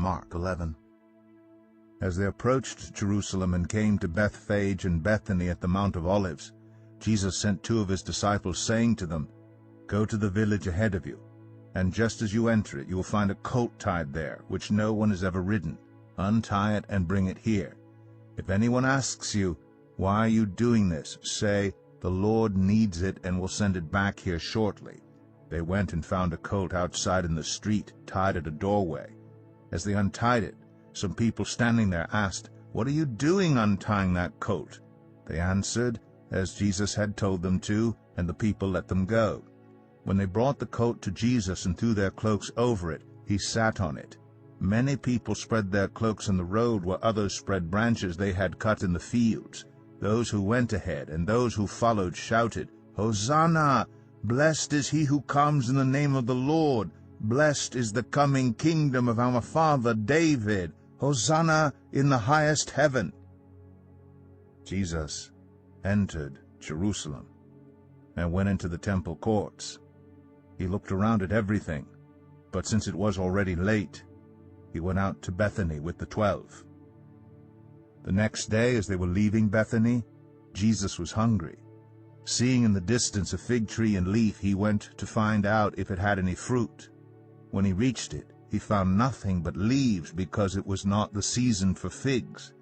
Mark 11. As they approached Jerusalem and came to Bethphage and Bethany at the Mount of Olives, Jesus sent 2 of his disciples, saying to them, "Go to the village ahead of you, and just as you enter it, you will find a colt tied there, which no one has ever ridden. Untie it and bring it here. If anyone asks you, 'Why are you doing this?' say, 'The Lord needs it and will send it back here shortly.'" They went and found a colt outside in the street, tied at a doorway. As they untied it, some people standing there asked, "What are you doing untying that colt?" They answered, as Jesus had told them to, and the people let them go. When they brought the colt to Jesus and threw their cloaks over it, he sat on it. Many people spread their cloaks in the road, while others spread branches they had cut in the fields. Those who went ahead and those who followed shouted, "Hosanna! Blessed is he who comes in the name of the Lord. Blessed is the coming kingdom of our father David. Hosanna in the highest heaven." Jesus entered Jerusalem and went into the temple courts. He looked around at everything, but since it was already late, he went out to Bethany with the 12. The next day, as they were leaving Bethany, Jesus was hungry. Seeing in the distance a fig tree in leaf, he went to find out if it had any fruit. When he reached it, he found nothing but leaves, because it was not the season for figs.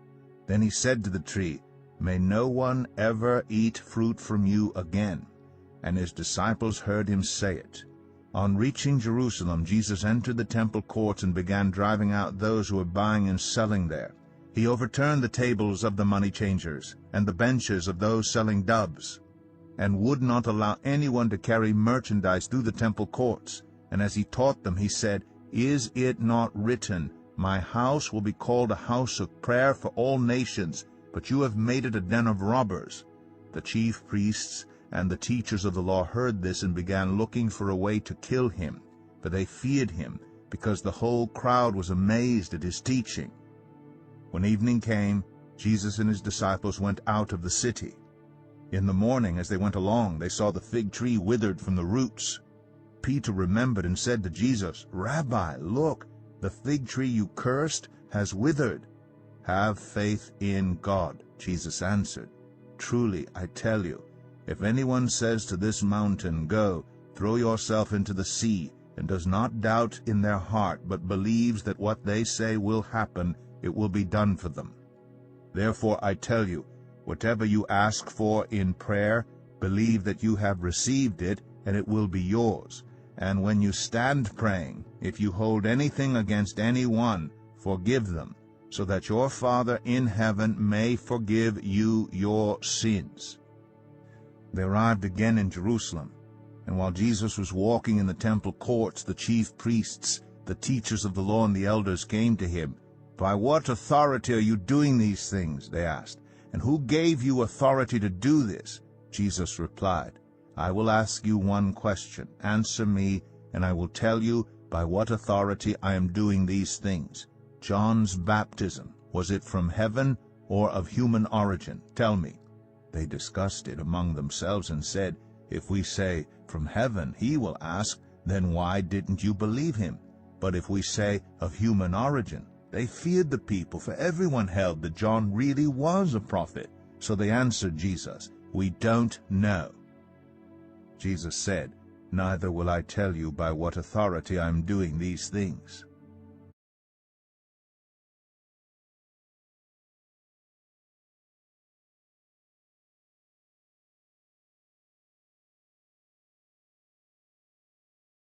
Then he said to the tree, "May no one ever eat fruit from you again." And his disciples heard him say it. On reaching Jerusalem, Jesus entered the temple courts and began driving out those who were buying and selling there. He overturned the tables of the money changers and the benches of those selling doves, and would not allow anyone to carry merchandise through the temple courts. And as he taught them, he said, "Is it not written, 'My house will be called a house of prayer for all nations,' but you have made it a den of robbers?" The chief priests and the teachers of the law heard this and began looking for a way to kill him, for they feared him, because the whole crowd was amazed at his teaching. When evening came, Jesus and his disciples went out of the city. In the morning, as they went along, they saw the fig tree withered from the roots. Peter remembered and said to Jesus, "Rabbi, look, the fig tree you cursed has withered." "Have faith in God," Jesus answered. "Truly, I tell you, if anyone says to this mountain, 'Go, throw yourself into the sea,' and does not doubt in their heart, but believes that what they say will happen, it will be done for them. Therefore I tell you, whatever you ask for in prayer, believe that you have received it, and it will be yours. And when you stand praying, if you hold anything against anyone, forgive them, so that your Father in heaven may forgive you your sins." They arrived again in Jerusalem, and while Jesus was walking in the temple courts, the chief priests, the teachers of the law, and the elders came to him. "By what authority are you doing these things?" they asked. "And who gave you authority to do this?" Jesus replied, "I will ask you one question. Answer me, and I will tell you by what authority I am doing these things. John's baptism, was it from heaven or of human origin? Tell me." They discussed it among themselves and said, "If we say, 'From heaven,' he will ask, 'Then why didn't you believe him?' But if we say, 'Of human origin,' they feared the people, for everyone held that John really was a prophet." So they answered Jesus, "We don't know." Jesus said, "Neither will I tell you by what authority I am doing these things."